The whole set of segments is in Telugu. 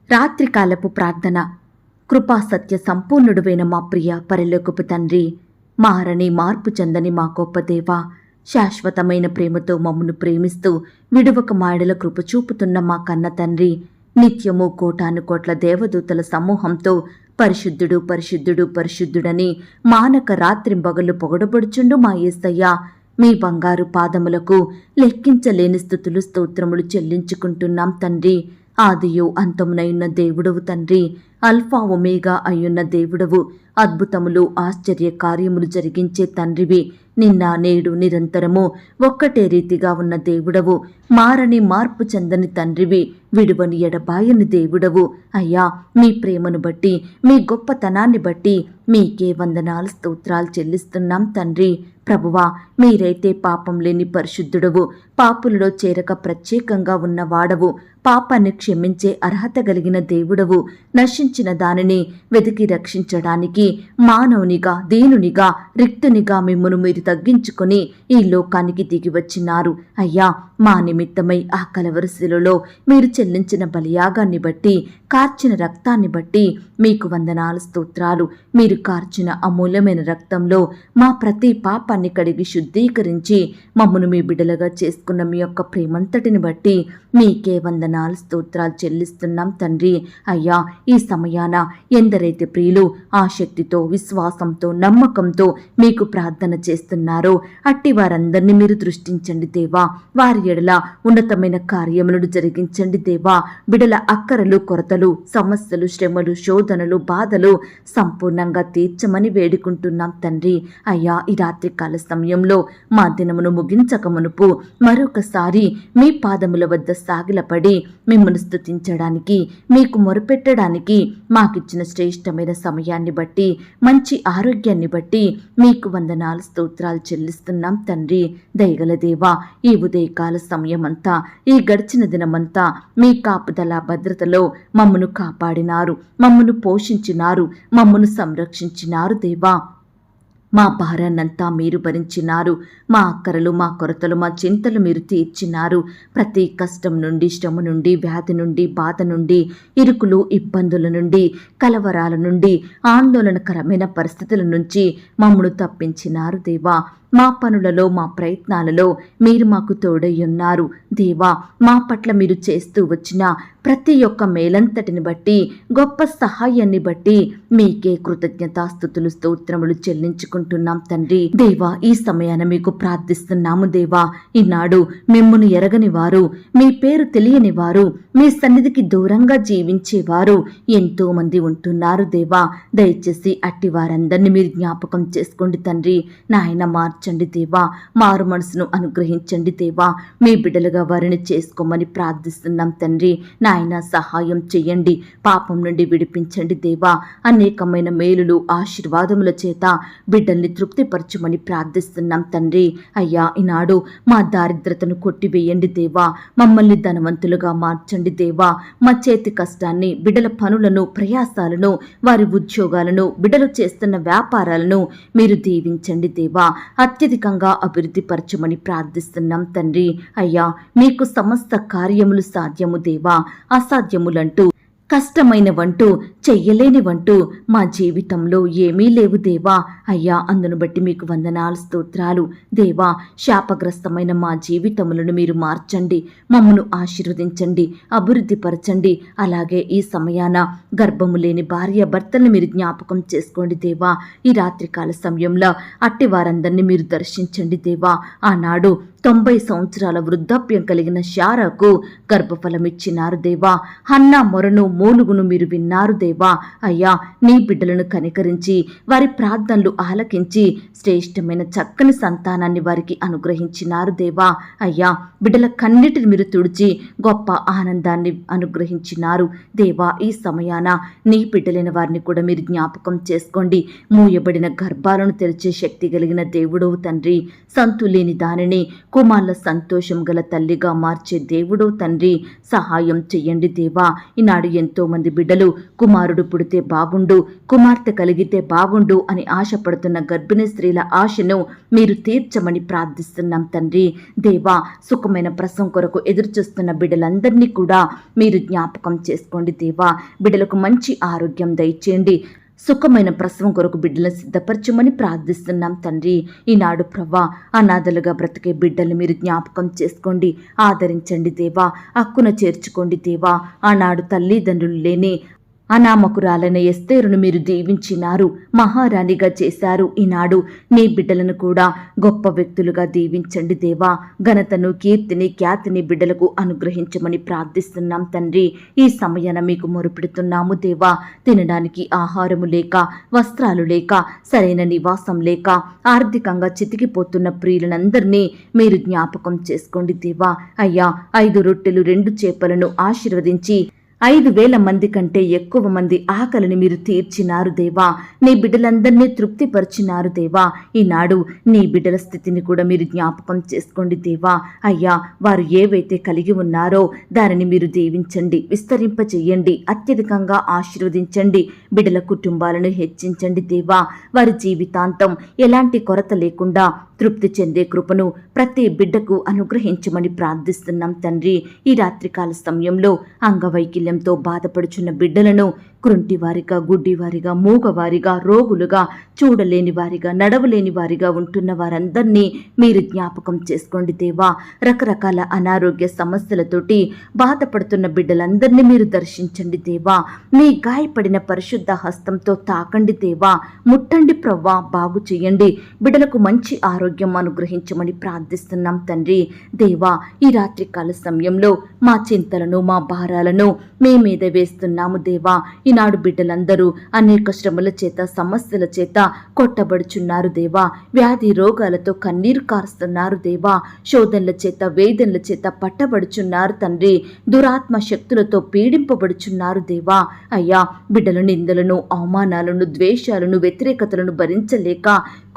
రాత్రికాలపు ప్రార్థన. కృపా సత్య సంపూర్ణుడువైన మా ప్రియ పరలోకపు తండ్రి, మారని మార్పు చెందని మా గొప్ప దేవా, శాశ్వతమైన ప్రేమతో మమ్మను ప్రేమిస్తూ విడువక మాయడల కృప చూపుతున్న మా కన్న తండ్రి, నిత్యము కోటాను కోట్ల దేవదూతల సమూహంతో పరిశుద్ధుడు పరిశుద్ధుడు పరిశుద్ధుడని మానక రాత్రింబగళ్ళు పొగడబడుచుండు మా యేసయ్య, మీ బంగారు పాదములకు లెక్కించలేని స్థుతులు స్తోత్రములు చెల్లించుకుంటున్నాం తండ్రి. ఆదియు అంతమునైన దేవుడవు తండ్రి, అల్ఫా ఒమేగా అయ్యున్న దేవుడవు, అద్భుతములు ఆశ్చర్య కార్యములు జరిగించే తండ్రివి, నిన్న నేడు నిరంతరము ఒక్కటే రీతిగా ఉన్న దేవుడవు, మారని మార్పు చెందని తండ్రివి, విడువని ఎడబాయని దేవుడవు. అయ్యా, మీ ప్రేమను బట్టి, మీ గొప్పతనాన్ని బట్టి మీకే వందనాలు స్తోత్రాలు చెల్లిస్తున్నాం తండ్రి. ప్రభువా, మీరైతే పాపం లేని పరిశుద్ధుడవు, పాపులలో చేరక ప్రత్యేకంగా ఉన్నవాడవు, పాపాన్ని క్షమించే అర్హత కలిగిన దేవుడవు, నశించిన దానిని వెతికి రక్షించడానికి మానవునిగా, దీనునిగా, రిక్తునిగా మిమ్మును మీరు తగ్గించుకొని ఈ లోకానికి దిగి వచ్చినారు. అయ్యా, మా నిమిత్తమై ఆ కలవరశిలలో మీరు చెల్లించిన బలియాగాన్ని బట్టి, కార్చిన రక్తాన్ని బట్టి మీకు వందనాలు స్తోత్రాలు. మీరు కార్చిన అమూల్యమైన రక్తంలో మా ప్రతి పాపాన్ని కడిగి శుద్ధీకరించి మమ్మను మీ బిడ్డలుగా చేసుకున్న మీ యొక్క ప్రేమంతటిని బట్టి మీకే వందనాలు స్తోత్రాలు చెల్లిస్తున్నాం తండ్రి. అయ్యా, ఈ సమయాన ఎందరైతే ప్రియులు ఆసక్తితో, విశ్వాసంతో, నమ్మకంతో మీకు ప్రార్థన చేస్తున్నారో అట్టి వారందరినీ మీరు దృష్టించండి దేవా. వారి ఎడల ఉన్నతమైన కార్యములను జరిగించండి దేవా. బిడల అక్కరలు, కొరతలు, సమస్యలు, శ్రమలు, శోధనలు, బాధలు సంపూర్ణంగా తీర్చమని వేడుకుంటున్నాం తండ్రి. అయ్యా, ఈ రాత్రికాల సమయంలో మా దినమును ముగించక మునుపు మరొకసారి మీ పాదముల వద్ద సాగిలపడి మిమ్మల్ని స్తుతించడానికి, మీకు మొరపెట్టడానికి మాకిచ్చిన శ్రేష్టమైన సమయాన్ని బట్టి, మంచి ఆరోగ్యాన్ని బట్టి మీకు వందనాలు స్తోత్రాలు చెల్లిస్తున్నాం తండ్రి. దయగల దేవా, ఈ ఉదయకాల సమయమంతా, ఈ గడిచిన దినమంతా మీ కాపుదల భద్రతలో మమ్మను కాపాడినారు, మమ్మను పోషించినారు, మమ్మను సంరక్షించినారు దేవా. మా భారాన్నంతా మీరు భరించినారు. మా అక్కరలు, మా కొరతలు, మా చింతలు మీరు తీర్చినారు. ప్రతి కష్టం నుండి, శ్రమ నుండి, వ్యాధి నుండి, బాధ నుండి, ఇరుకులు, ఇబ్బందుల నుండి, కలవరాల నుండి, ఆందోళనకరమైన పరిస్థితుల నుంచి మమ్మను తప్పించినారు దేవా. మా పనులలో, మా ప్రయత్నాలలో మీరు మాకు తోడయ్యున్నారు దేవా. మా పట్ల మీరు చేస్తూ వచ్చిన ప్రతి ఒక్క మేలంతటిని బట్టి, గొప్ప సహాయాన్ని బట్టి మీకే కృతజ్ఞతాస్తుతులు, స్తోత్రములు చెల్లించుకుంటున్నాం తండ్రి. దేవా, ఈ సమయాన మీకు ప్రార్థిస్తున్నాము దేవా. ఈనాడు మిమ్మును ఎరగని వారు, మీ పేరు తెలియని వారు, మీ సన్నిధికి దూరంగా జీవించేవారు ఎంతో మంది ఉంటున్నారు దేవా. దయచేసి అట్టి వారందరినీ మీరు జ్ఞాపకం చేసుకోండి తండ్రి. నాయన, మార్చండి దేవా. మారు మనసును అనుగ్రహించండి దేవా. మీ బిడ్డలుగా వారిని చేసుకోమని ప్రార్థిస్తున్నాం తండ్రి. నాయన, సహాయం చెయ్యండి. పాపం నుండి విడిపించండి దేవా. అనేకమైన మేలులు, ఆశీర్వాదముల చేత బిడ్డల్ని తృప్తిపరచమని ప్రార్థిస్తున్నాం తండ్రి. అయ్యా, ఈనాడు మా దారిద్రతను కొట్టివేయండి దేవా. మమ్మల్ని ధనవంతులుగా మార్చండి దేవా. మా చేతి కష్టాన్ని, బిడ్డల పనులను, ప్రయాసాలను, వారి ఉద్యోగాలను, బిడ్డలు చేస్తున్న వ్యాపారాలను మీరు దీవించండి దేవా. అత్యధికంగా అభివృద్ధి పరచమని ప్రార్థిస్తున్నాం తండ్రి. అయ్యా, మీకు సమస్త కార్యములు సాధ్యము దేవా. అసాధ్యములంటూ, కష్టమైనవంటూ, చెయ్యలేనివంటూ మా జీవితంలో ఏమీ లేవు దేవా. అయ్యా, అందును బట్టి మీకు వందనాలు స్తోత్రాలు దేవా. శాపగ్రస్తమైన మా జీవితములను మీరు మార్చండి, మమ్మను ఆశీర్వదించండి, అభివృద్ధి పరచండి. అలాగే ఈ సమయాన గర్భము లేని భార్య భర్తలను మీరు జ్ఞాపకం చేసుకోండి దేవా. ఈ రాత్రికాల సమయంలో అట్టి వారందరినీ మీరు దర్శించండి దేవా. ఆనాడు 90 సంవత్సరాల వృద్ధాప్యం కలిగిన శారాకు గర్భఫలమిచ్చినారు దేవా. హన్నా మొరను, మూలుగును మీరు విన్నారు దేవా. అయ్యా, నీ బిడ్డలను కనికరించి వారి ప్రార్థనలు ఆలకించి శ్రేష్టమైన చక్కని సంతానాన్ని వారికి అనుగ్రహించినారు దేవా. అయ్యా, బిడ్డల కన్నిటిని మీరు తుడిచి గొప్ప ఆనందాన్ని అనుగ్రహించినారు దేవా. ఈ సమయాన నీ బిడ్డలైన వారిని కూడా మీరు జ్ఞాపకం చేసుకోండి. మూయబడిన గర్భాలను తెరిచే శక్తి కలిగిన దేవుడవు తండ్రి. సంతులేని దానిని, కుమారుల సంతోషం గల తల్లిగా మార్చే దేవుడో తండ్రి సహాయం చెయ్యండి దేవా. ఈనాడు ఎంతో మంది బిడ్డలు కుమారుడు పుడితే బాగుండు, కుమార్తె కలిగితే బాగుండు అని ఆశపడుతున్న గర్భిణీ స్త్రీల ఆశను మీరు తీర్చమని ప్రార్థిస్తున్నాం తండ్రి. దేవా, సుఖమైన ప్రసవం కొరకు ఎదురుచూస్తున్న బిడ్డలందరినీ కూడా మీరు జ్ఞాపకం చేసుకోండి దేవా. బిడ్డలకు మంచి ఆరోగ్యం దయచేయండి. సుఖమైన ప్రసవం కొరకు బిడ్డలను సిద్ధపరచమని ప్రార్థిస్తున్నాం తండ్రి. ఈనాడు ప్రభా, అనాథలుగా బ్రతికే బిడ్డలు మీరు జ్ఞాపకం చేసుకోండి, ఆదరించండి దేవా. హక్కున చేర్చుకోండి దేవా. ఆనాడు తల్లిదండ్రులు లేని అనామకురాలైన ఎస్తేరును మీరు దీవించినారు, మహారాణిగా చేశారు. ఈనాడు నీ బిడ్డలను కూడా గొప్ప వ్యక్తులుగా దీవించండి దేవా. ఘనతను, కీర్తిని, ఖ్యాతిని బిడ్డలకు అనుగ్రహించమని ప్రార్థిస్తున్నాం తండ్రి. ఈ సమయాన మీకు మొరుపెడుతున్నాము దేవా. తినడానికి ఆహారము లేక, వస్త్రాలు లేక, సరైన నివాసం లేక, ఆర్థికంగా చితికిపోతున్న ప్రియులందరినీ మీరు జ్ఞాపకం చేసుకోండి దేవా. అయ్యా, 5 రొట్టెలు 2 చేపలను ఆశీర్వదించి 5,000 మంది కంటే ఎక్కువ మంది ఆకలిని మీరు తీర్చినారు దేవా. నీ బిడ్డలందరినీ తృప్తిపరిచినారు దేవా. ఈనాడు నీ బిడ్డల స్థితిని కూడా మీరు జ్ఞాపకం చేసుకోండి దేవా. అయ్యా, వారు ఏవైతే కలిగి ఉన్నారో దానిని మీరు దీవించండి, విస్తరింపచేయండి, అత్యధికంగా ఆశీర్వదించండి. బిడ్డల కుటుంబాలను హెచ్చించండి దేవా. వారి జీవితాంతం ఎలాంటి కొరత లేకుండా తృప్తి చెందే కృపను ప్రతి బిడ్డకు అనుగ్రహించమని ప్రార్థిస్తున్నాం తండ్రి. ఈ రాత్రికాల సమయంలో అంగవైకల్యంతో బాధపడుచున్న బిడ్డలను కృంటివారిగా, గుడ్డివారిగా, మూగవారిగా, రోగులుగా, చూడలేని వారిగా, నడవలేని వారిగా ఉంటున్న వారందరినీ మీరు జ్ఞాపకం చేసుకోండి దేవా. రకరకాల అనారోగ్య సమస్యలతోటి బాధపడుతున్న బిడ్డలందరినీ మీరు దర్శించండి దేవా. మీ గాయపడిన పరిశుద్ధ హస్తంతో తాకండి దేవా. ముట్టండి ప్రవ్వా, బాగు చేయండి. బిడ్డలకు మంచి ఆరోగ్యం అనుగ్రహించమని ప్రార్థిస్తున్నాం తండ్రి. దేవా, ఈ రాత్రికాల సమయంలో మా చింతలను, మా భారాలను మీ మీద వేస్తున్నాము దేవా. ఈనాడు బిడ్డలందరూ అనేక శ్రమల చేత, సమస్యల చేత కొట్టబడుచున్నారు దేవా. వ్యాధి రోగాలతో కన్నీరు కారుస్తున్నారు దేవా. శోధనల చేత, వేదనల చేత పట్టబడుచున్నారు తండ్రి. దురాత్మ శక్తులతో పీడింపబడుచున్నారు దేవా. అయ్యా, బిడ్డల నిందలను, అవమానాలను, ద్వేషాలను, వ్యతిరేకతలను భరించలేక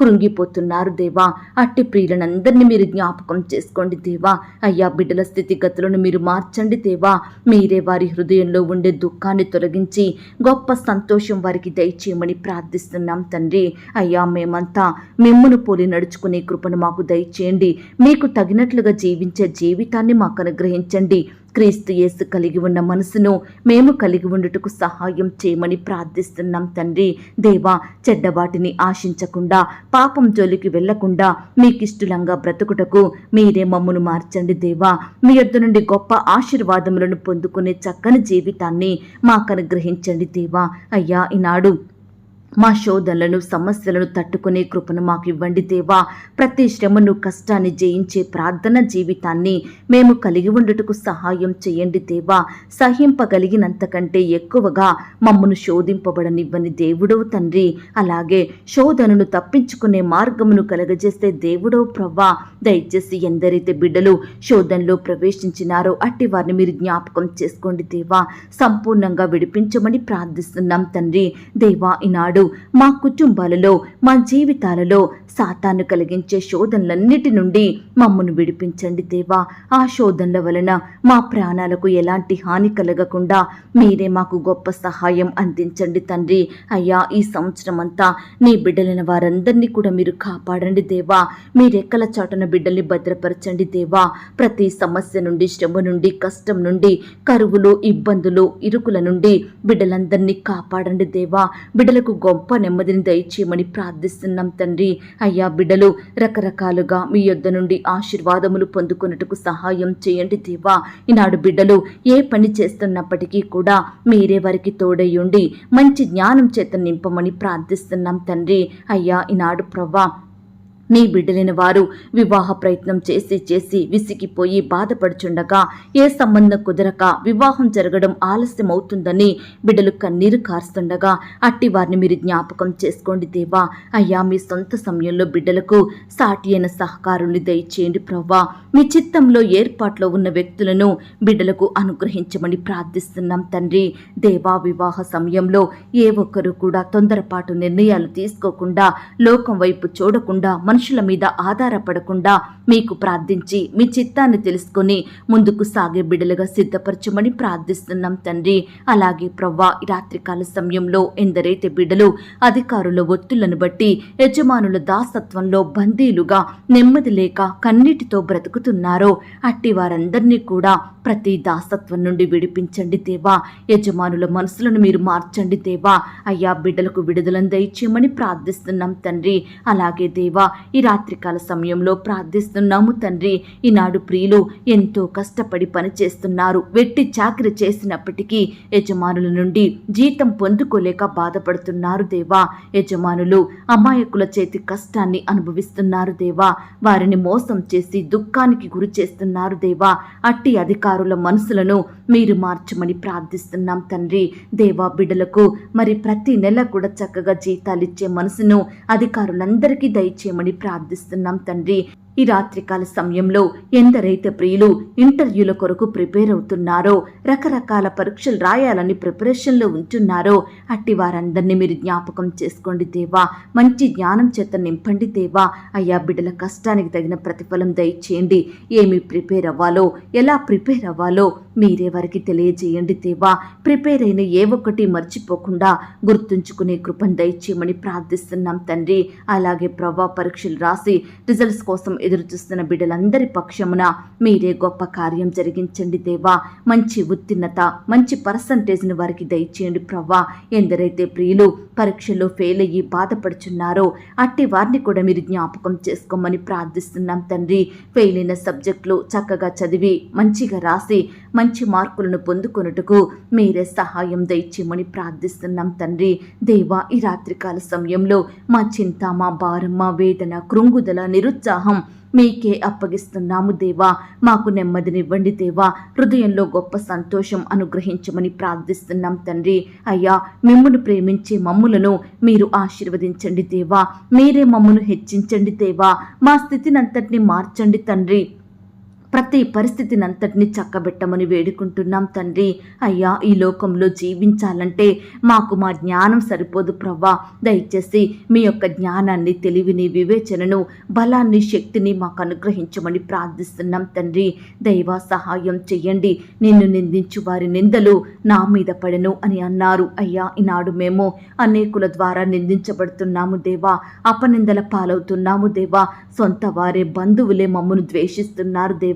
కృంగిపోతున్నారు దేవా. అట్టి ప్రియులందరినీ మీరు జ్ఞాపకం చేసుకోండి దేవా. అయ్యా, బిడ్డల స్థితిగతులను మీరు మార్చండి దేవా. మీరే వారి హృదయంలో ఉండే దుఃఖాన్ని తొలగించి గొప్ప సంతోషం వారికి దయచేయమని ప్రార్థిస్తున్నాం తండ్రి. అయ్యా, మేమంతా మిమ్మును పోలి నడుచుకునే కృపను మాకు దయచేయండి. మీకు తగినట్లుగా జీవించే జీవితాన్ని మాకు అనుగ్రహించండి. క్రీస్తు యేసు కలిగి ఉన్న మనసును మేము కలిగి ఉండుటకు సహాయం చేయమని ప్రార్థిస్తున్నాం తండ్రి. దేవా, చెడ్డవాటిని ఆశించకుండా, పాపం జోలికి వెళ్లకుండా మీకిష్టంగా బ్రతుకుటకు మీరే మమ్మును మార్చండి దేవా. మీ యొద్ద నుండి గొప్ప ఆశీర్వాదములను పొందుకునే చక్కని జీవితాన్ని మాకు అనుగ్రహించండి దేవా. అయ్యా, ఈనాడు మా శోధనలను, సమస్యలను తట్టుకునే కృపను మాకు ఇవ్వండి దేవా. ప్రతి శ్రమను, కష్టాన్ని జయించే ప్రార్థన జీవితాన్ని మేము కలిగి ఉండుటకు సహాయం చేయండి దేవా. సహింపగలిగినంతకంటే ఎక్కువగా మమ్మను శోధింపబడనివ్వని దేవుడో తండ్రి. అలాగే శోధనను తప్పించుకునే మార్గమును కలగజేసే దేవుడో ప్రవ్వా. దయచేసి ఎందరైతే బిడ్డలు శోధనలో ప్రవేశించినారో అట్టి వారిని మీరు జ్ఞాపకం చేసుకోండి దేవా. సంపూర్ణంగా విడిపించమని ప్రార్థిస్తున్నాం తండ్రి. దేవా, ఈనాడు మా కుటుంబాలలో, మా జీవితాలలో సాతాను కలిగించే శోధనలన్నిటి నుండి మమ్మను విడిపించండి దేవా. ఆ శోధనల వలన మా ప్రాణాలకు ఎలాంటి హాని కలగకుండా మీరే మాకు గొప్ప సహాయం అందించండి తండ్రి. అయ్యా, ఈ సంవత్సరం అంతా నీ బిడ్డలైన వారందరినీ కూడా మీరు కాపాడండి దేవా. మీరెక్కల చాటున బిడ్డల్ని భద్రపరచండి దేవా. ప్రతి సమస్య నుండి, శ్రమ నుండి, కష్టం నుండి, కరువులు, ఇబ్బందులు, ఇరుకుల నుండి బిడ్డలందరినీ కాపాడండి దేవా. బిడ్డలకు గొప్ప నెమ్మదిని దయచేయమని ప్రార్థిస్తున్నాం తండ్రి. అయ్యా, బిడ్డలు రకరకాలుగా మీ యొద్ద నుండి ఆశీర్వాదములు పొందుకున్నట్టుకు సహాయం చేయండి దేవా. ఈనాడు బిడ్డలు ఏ పని చేస్తున్నప్పటికీ కూడా మీరే వారికి తోడయ్యుండి మంచి జ్ఞానం చేత నింపమని ప్రార్థిస్తున్నాం తండ్రి. అయ్యా, ఈనాడు ప్రవ్వా, నీ బిడ్డలైన వారు వివాహ ప్రయత్నం చేసి విసిగిపోయి బాధపడుచుండగా ఏ సంబంధం కుదరక వివాహం జరగడం ఆలస్యం అవుతుందని బిడ్డలు కన్నీరు కారుస్తుండగా అట్టి వారిని మీరు జ్ఞాపకం చేసుకోండి దేవా. అయ్యా, మీ సొంత సమయంలో బిడ్డలకు సాటి అయిన సహకారుని దయచేయండి ప్రవ్వా. మీ చిత్తంలో ఏర్పాట్లో ఉన్న వ్యక్తులను బిడ్డలకు అనుగ్రహించమని ప్రార్థిస్తున్నాం తండ్రి. దేవా, వివాహ సమయంలో ఏ ఒక్కరు కూడా తొందరపాటు నిర్ణయాలు తీసుకోకుండా, లోకం వైపు చూడకుండా, మనుషుల మీద ఆధారపడకుండా మీకు ప్రార్థించి మీ చిత్తాన్ని తెలుసుకొని ముందుకు సాగే బిడ్డలుగా సిద్ధపరచమని ప్రార్థిస్తున్నాం తండ్రి. అలాగే ప్రవ్వా, ఈ రాత్రికాల సమయంలో ఎందరైతే బిడ్డలు అధికారుల ఒత్తులను బట్టి యజమానుల దాసత్వంలో బందీలుగా నెమ్మది లేక కన్నీటితో బ్రతుకుతున్నారో అట్టి వారందరినీ కూడా ప్రతి దాసత్వం నుండి విడిపించండి దేవా. యజమానుల మనసులను మీరు మార్చండి దేవా. అయ్యా, బిడ్డలకు విడుదలను దయచేయమని ప్రార్థిస్తున్నాం తండ్రి. అలాగే దేవా, ఈ రాత్రికాల సమయంలో ప్రార్థిస్తున్నాము తండ్రి. ఈనాడు ప్రియులు ఎంతో కష్టపడి పనిచేస్తున్నారు. వెట్టి చాకిరి చేసినప్పటికీ యజమానుల నుండి జీతం పొందుకోలేక బాధపడుతున్నారు దేవా. యజమానులు అమాయకుల చేతి కష్టాన్ని అనుభవిస్తున్నారు దేవా. వారిని మోసం చేసి దుఃఖానికి గురి చేస్తున్నారు దేవా. అట్టి అధికారుల మనసులను మీరు మార్చమని ప్రార్థిస్తున్నాం తండ్రి. దేవా, బిడ్డలకు మరి ప్రతి నెల కూడా చక్కగా జీతాలిచ్చే మనసును అధికారులందరికీ దయచేయమని ప్రార్థిస్తున్నాం తండ్రి. ఈ రాత్రికాల సమయంలో ఎందరైతే ప్రియులు ఇంటర్వ్యూల కొరకు ప్రిపేర్ అవుతున్నారో, రకరకాల పరీక్షలు రాయాలని ప్రిపరేషన్లో ఉంటున్నారో అట్టి వారందరినీ మీరు జ్ఞాపకం చేసుకోండి దేవా. మంచి జ్ఞానం చేత నింపండి దేవా. అయ్యా, బిడ్డల కష్టానికి తగిన ప్రతిఫలం దయచేయండి. ఏమి ప్రిపేర్ అవ్వాలో, ఎలా ప్రిపేర్ అవ్వాలో మీరే వారికి తెలియజేయండి దేవా. ప్రిపేర్ అయిన ఏ ఒక్కటి మర్చిపోకుండా గుర్తుంచుకునే కృపను దయచేయమని ప్రార్థిస్తున్నాం తండ్రి. అలాగే ప్రవ్వా, పరీక్షలు రాసి రిజల్ట్స్ కోసం ఎదురు చూస్తున్న బిడ్డలందరి పక్షమున మీరే గొప్ప కార్యం జరిగించండి దేవా. మంచి ఉత్తీర్ణత, మంచి పర్సంటేజ్ని వారికి దయచేయండి ప్రవ్వా. ఎందరైతే ప్రియులు పరీక్షల్లో ఫెయిల్ అయ్యి బాధపడుచున్నారో అట్టి వారిని కూడా మీరు జ్ఞాపకం చేసుకోమని ప్రార్థిస్తున్నాం తండ్రి. ఫెయిల్ అయిన సబ్జెక్టులు చక్కగా చదివి మంచిగా రాసి మంచి మార్కులను పొందుకొనుటకు మీరే సహాయం దయచేయమని ప్రార్థిస్తున్నాం తండ్రి. దేవా, ఈ రాత్రికాల సమయంలో మా చింత, మా భారం, మా వేదన, కృంగుదల, నిరుత్సాహం మీకే అప్పగిస్తున్నాము దేవా. మాకు నెమ్మదినివ్వండి దేవా. హృదయంలో గొప్ప సంతోషం అనుగ్రహించమని ప్రార్థిస్తున్నాం తండ్రి. అయ్యా, మిమ్మును ప్రేమించే మమ్ములను మీరు ఆశీర్వదించండి దేవా. మీరే మమ్మును హెచ్చించండి దేవా. మా స్థితినంతటిని మార్చండి తండ్రి. ప్రతి పరిస్థితిని అంతటినీ చక్కబెట్టమని వేడుకుంటున్నాం తండ్రి. అయ్యా, ఈ లోకంలో జీవించాలంటే మాకు మా జ్ఞానం సరిపోదు ప్రవ్వా. దయచేసి మీ యొక్క జ్ఞానాన్ని, తెలివిని, వివేచనను, బలాన్ని, శక్తిని మాకు అనుగ్రహించమని ప్రార్థిస్తున్నాం తండ్రి. దైవ సహాయం చెయ్యండి. నిన్ను నిందించు వారి నిందలు నా మీద పడెను అని అన్నారు. అయ్యా, ఈనాడు మేము అనేకుల ద్వారా నిందించబడుతున్నాము దేవా. అపనిందల పాలవుతున్నాము దేవా. సొంత వారే, బంధువులే మమ్మను ద్వేషిస్తున్నారు దేవా.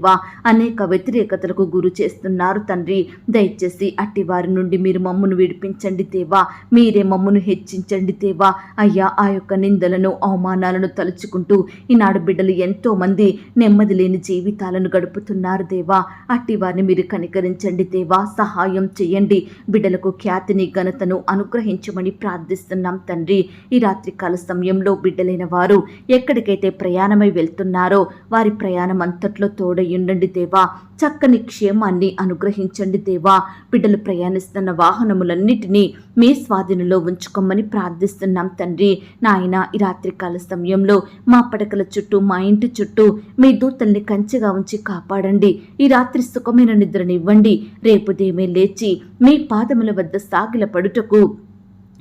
అనేక వ్యతిరేకతలకు గురి చేస్తున్నారు తండ్రి. దయచేసి అట్టి వారి నుండి మీరు మమ్మను విడిపించండి దేవా. మీరే మమ్మను హెచ్చించండి దేవా. అయ్యా, ఆ యొక్క నిందలను, అవమానాలను తలుచుకుంటూ ఈనాడు బిడ్డలు ఎంతో మంది నెమ్మది లేని జీవితాలను గడుపుతున్నారు దేవా. అట్టి వారిని మీరు కనికరించండి దేవా. సహాయం చేయండి. బిడ్డలకు ఖ్యాతిని, ఘనతను అనుగ్రహించమని ప్రార్థిస్తున్నాం తండ్రి. ఈ రాత్రికాల సమయంలో బిడ్డలైన వారు ఎక్కడికైతే ప్రయాణమై వెళ్తున్నారో వారి ప్రయాణం అంతట్లో తోడై ఉండండి దేవా. చక్కని క్షేమాన్ని అనుగ్రహించండి దేవా. బిడ్డలు ప్రయాణిస్తున్న వాహనములన్నిటినీ మీ స్వాధీనంలో ఉంచుకోమని ప్రార్థిస్తున్నాం తండ్రి. నాయన, ఈ రాత్రికాల సమయంలో మా పడకల చుట్టూ, మా ఇంటి చుట్టూ మీ దూతల్ని కంచెగా ఉంచి కాపాడండి. ఈ రాత్రి సుఖమైన నిద్రనివ్వండి. రేపు ఉదయమే లేచి మీ పాదముల వద్ద సాగిల పడుటకు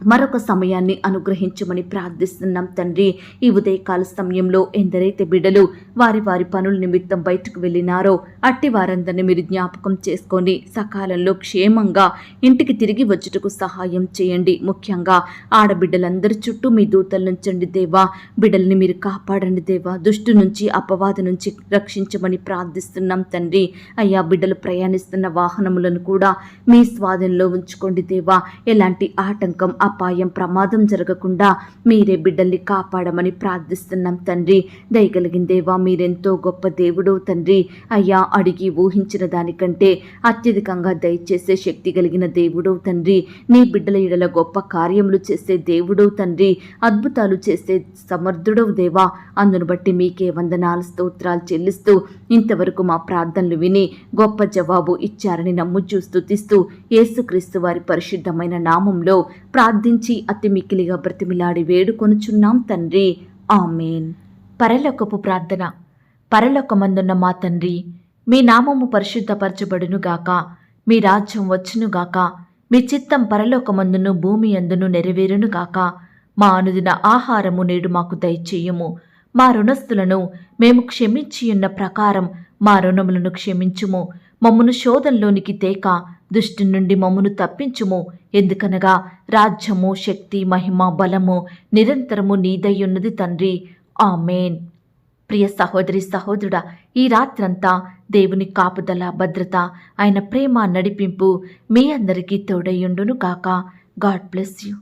మరొక సమయాన్ని అనుగ్రహించమని ప్రార్థిస్తున్నాం తండ్రి. ఈ ఉదయకాల సమయంలో ఎందరైతే బిడ్డలు వారి వారి పనుల నిమిత్తం బయటకు వెళ్ళినారో అట్టి వారందరినీ మీరు జ్ఞాపకం చేసుకొని సకాలంలో క్షేమంగా ఇంటికి తిరిగి వచ్చుటకు సహాయం చేయండి. ముఖ్యంగా ఆడబిడ్డలందరి చుట్టూ మీ దూతలు నుంచండి దేవా. బిడ్డల్ని మీరు కాపాడండి దేవా. దుష్టు నుంచి, అపవాద నుంచి రక్షించమని ప్రార్థిస్తున్నాం తండ్రి. అయ్యా, బిడ్డలు ప్రయాణిస్తున్న వాహనములను కూడా మీ స్వాధీనంలో ఉంచుకోండి దేవా. ఎలాంటి ఆటంకం, అపాయం, ప్రమాదం జరగకుండా మీరే బిడ్డల్ని కాపాడమని ప్రార్థిస్తున్నాం తండ్రి. దయగలిగిన దేవా, మీరెంతో గొప్ప దేవుడు తండ్రి. అయ్యా, అడిగి ఊహించిన దానికంటే అత్యధికంగా దయచేసే శక్తి కలిగిన దేవుడు తండ్రి. నీ బిడ్డల ఎడల గొప్ప కార్యములు చేసే దేవుడు తండ్రి. అద్భుతాలు చేసే సమర్థుడవు దేవా. అందును బట్టి మీకే వందనాలు, స్తోత్రాలు చెల్లిస్తూ ఇంతవరకు మా ప్రార్థనలు విని గొప్ప జవాబు ఇచ్చారని నమ్ముచూ స్తుతిస్తూ యేసుక్రీస్తు వారి పరిశుద్ధమైన నామంలో ప్రార్థించి అతి మిక్కిలిగా బ్రతిమిలాడి వేడుకొనుచున్నాం తండ్రి. ఆమేన్. పరలోకపు ప్రార్థన. పరలోకమందున్న మా తండ్రి, మీ నామము పరిశుద్ధపరచబడునుగాక. మీ రాజ్యం వచ్చునుగాక. మీ చిత్తం పరలోకమందును భూమి అందును నెరవేరునుగాక. మా అనుదిన ఆహారము నేడు మాకు దయచేయుము. మా రుణస్థులను మేము క్షమించియున్న ప్రకారం మా రుణములను క్షమించుము. మమ్మును శోధంలోనికి తేక దుష్టు నుండి మమ్మును తప్పించుము. ఎందుకనగా రాజ్యము, శక్తి, మహిమ, బలము నిరంతరము నీదయ్యున్నది తండ్రి. ఆమేన్. ప్రియ సహోదరి సహోదరుడా, ఈ రాత్రంతా దేవుని కాపుదల, భద్రత, ఆయన ప్రేమ, నడిపింపు మీ అందరికీ తోడయ్యుండును గాక. God bless you.